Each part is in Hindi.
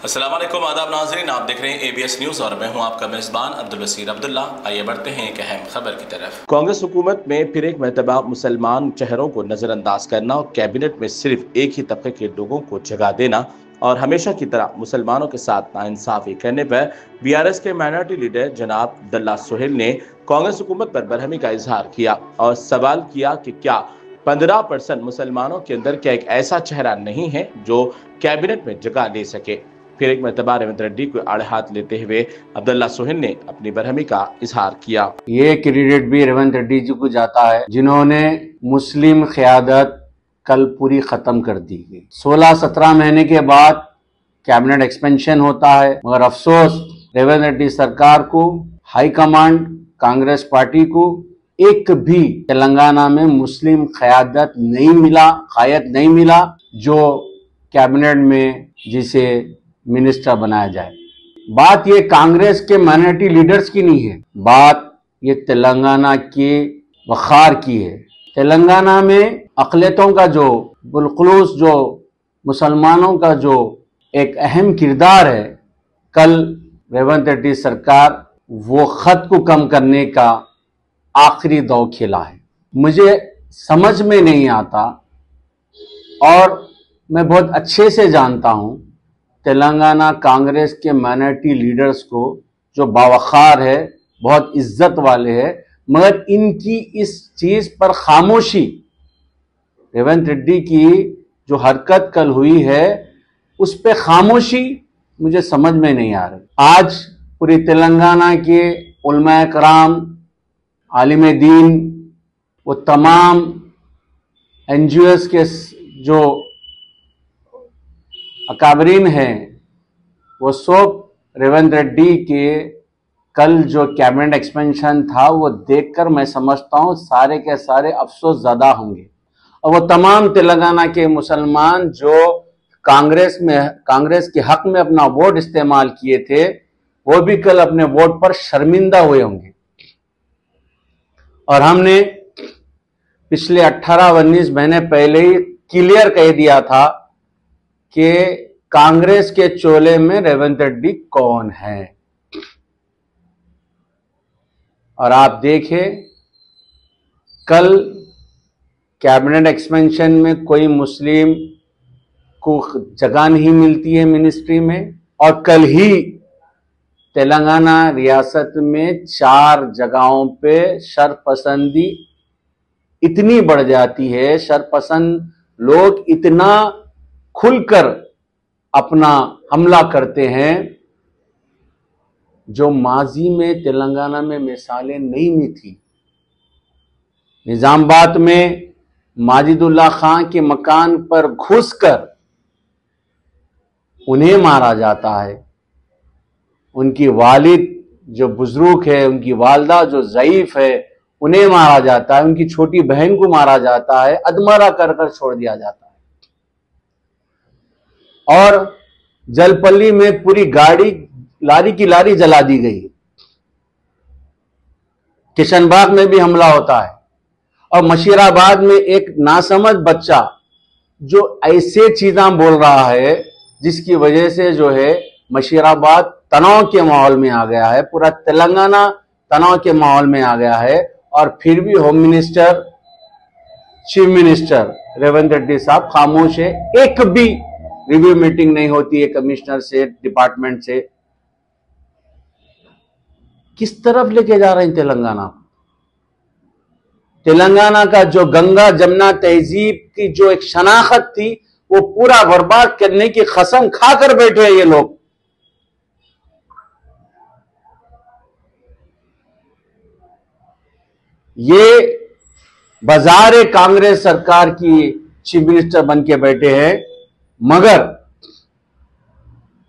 अस्सलाम वालेकुम, आदाब नाज़रीन, आप देख रहे हैं ABS न्यूज़ और मैं हूं आपका मेज़बान अब्दुल बसीर अब्दुल्ला। आइए बढ़ते हैं एक अहम खबर की तरफ। कांग्रेस हुकूमत में फिर एक मरतबा मुसलमान चेहरों को नज़रअंदाज करना और कैबिनेट में सिर्फ एक ही तबके के लोगों को जगह देना और हमेशा की तरह मुसलमानों के साथ नाइंसाफ़ी करने पर BRS के माइनॉरिटी लीडर जनाब अब्दुल्ला सोहेल ने कांग्रेस हुकूमत पर बरहमी का इजहार किया और सवाल किया कि क्या 15% मुसलमानों के अंदर क्या एक ऐसा चेहरा नहीं है जो कैबिनेट में जगह ले सके। फिर एक मरतबा रेवंत रेड्डी को आड़े हाथ लेते हुए अब्दुल्ला सोहेल ने अपनी बरहमी का इजहार किया। ये क्रेडिट भी रेवंत रेड्डी जी को जाता है जिन्होंने मुस्लिम क़यादत कल पूरी खत्म कर दी गई। 16-17 महीने के बाद कैबिनेट एक्सपेंशन होता है, मगर अफसोस रेवंत रेड्डी सरकार को, हाई कमांड कांग्रेस पार्टी को एक भी तेलंगाना में मुस्लिम क़यादत कायद नहीं मिला जो कैबिनेट में जिसे मिनिस्टर बनाया जाए। बात ये कांग्रेस के माइनॉरिटी लीडर्स की नहीं है, बात ये तेलंगाना के वखार की है। तेलंगाना में अक़लियतों का जो बिलखुलूस जो मुसलमानों का जो एक अहम किरदार है, कल रेवंत रेड्डी सरकार वो खत को कम करने का आखिरी दौर खेला है। मुझे समझ में नहीं आता और मैं बहुत अच्छे से जानता हूं तेलंगाना कांग्रेस के माइनॉरिटी लीडर्स को जो बावखार है, बहुत इज्जत वाले हैं, मगर इनकी इस चीज पर खामोशी, रेवंत रेड्डी की जो हरकत कल हुई है उस पर खामोशी मुझे समझ में नहीं आ रही। आज पूरी तेलंगाना के उलमा कराम, आलिम दीन, वो तमाम NGOs के जो अकाबरीन हैं, वो सब रेवंत रेड्डी के कल जो कैबिनेट एक्सपेंशन था वो देखकर मैं समझता हूं सारे के सारे अफसोस ज़्यादा होंगे। और वो तमाम तेलंगाना के मुसलमान जो कांग्रेस के हक में अपना वोट इस्तेमाल किए थे, वो भी कल अपने वोट पर शर्मिंदा हुए होंगे। और हमने पिछले 18-19 महीने पहले ही क्लियर कह दिया था कि कांग्रेस के चोले में रेवंत रेड्डी कौन है। और आप देखें कल कैबिनेट एक्सपेंशन में कोई मुस्लिम को जगह नहीं मिलती है मिनिस्ट्री में, और कल ही तेलंगाना रियासत में 4 जगहों पे शरपसंदी इतनी बढ़ जाती है, शरपसंद लोग इतना खुलकर अपना हमला करते हैं जो माजी में तेलंगाना में मिसालें नहीं मिली थी। निजामाबाद में माजिदुल्लाह खान के मकान पर घुसकर उन्हें मारा जाता है, उनकी वालिद जो बुजुर्ग है, उनकी वालदा जो ज़ईफ है, उन्हें मारा जाता है, उनकी छोटी बहन को मारा जाता है, अधमरा कर कर छोड़ दिया जाता है। और जलपल्ली में पूरी गाड़ी लारी की लारी जला दी गई। किशनबाग में भी हमला होता है। और मशीराबाद में एक नासमझ बच्चा जो ऐसे चीज़ें बोल रहा है जिसकी वजह से जो है मशीराबाद तनाव के माहौल में आ गया है, पूरा तेलंगाना तनाव के माहौल में आ गया है। और फिर भी home minister, chief minister Revanth Reddy साहब खामोश है। एक भी रिव्यू मीटिंग नहीं होती है कमिश्नर से, डिपार्टमेंट से। किस तरफ लेके जा रहे हैं तेलंगाना? तेलंगाना का जो गंगा जमुना तहजीब की जो एक शनाख्त थी वो पूरा बर्बाद करने की कसम खाकर बैठे हैं ये लोग। ये बाजार कांग्रेस सरकार की चीफ मिनिस्टर बन के बैठे हैं, मगर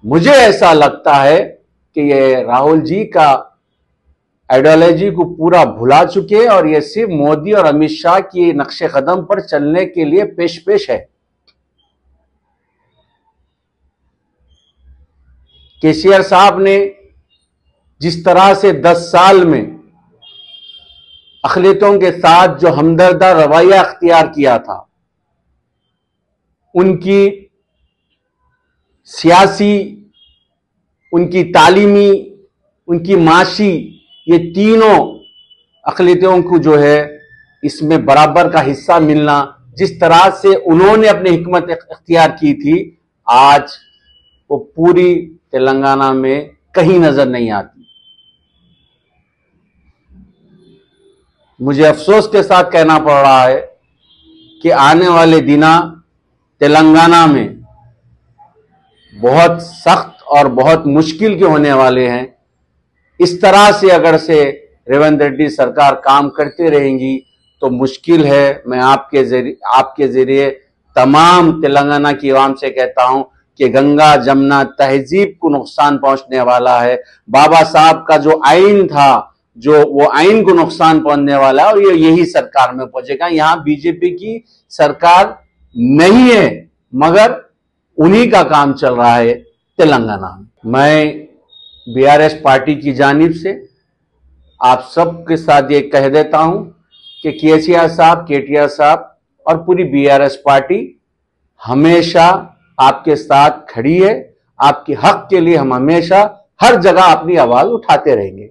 मुझे ऐसा लगता है कि ये राहुल जी का आइडियोलॉजी को पूरा भुला चुके और ये सिर्फ मोदी और अमित शाह की नक्शे कदम पर चलने के लिए पेश है। केसीआर साहब ने जिस तरह से 10 साल में अक़लियतों के साथ जो हमदर्दा रवैया अख्तियार किया था, उनकी सियासी उनकी तालीमी, उनकी माशी, ये तीनों अक़लियतों को जो है इसमें बराबर का हिस्सा मिलना, जिस तरह से उन्होंने अपनी हिकमत इख्तियार की थी, आज वो पूरी तेलंगाना में कहीं नजर नहीं आती। मुझे अफसोस के साथ कहना पड़ रहा है कि आने वाले दिना तेलंगाना में बहुत सख्त और बहुत मुश्किल के होने वाले हैं। इस तरह से अगर से रेवंत रेड्डी सरकार काम करते रहेंगी तो मुश्किल है। मैं आपके जरिए तमाम तेलंगाना की आवाम से कहता हूं कि गंगा जमुना तहजीब को नुकसान पहुंचने वाला है। बाबा साहब का जो आइन था, जो वो आइन को नुकसान पहुंचने वाला है और ये यही सरकार में पहुंचेगा। यहां बीजेपी की सरकार नहीं है, मगर उन्हीं का काम चल रहा है तेलंगाना में। मैं बीआरएस पार्टी की जानिब से आप सबके साथ ये कह देता हूं कि केसीआर साहब, केटीआर साहब और पूरी बीआरएस पार्टी हमेशा आपके साथ खड़ी है। आपके हक के लिए हम हमेशा हर जगह अपनी आवाज उठाते रहेंगे।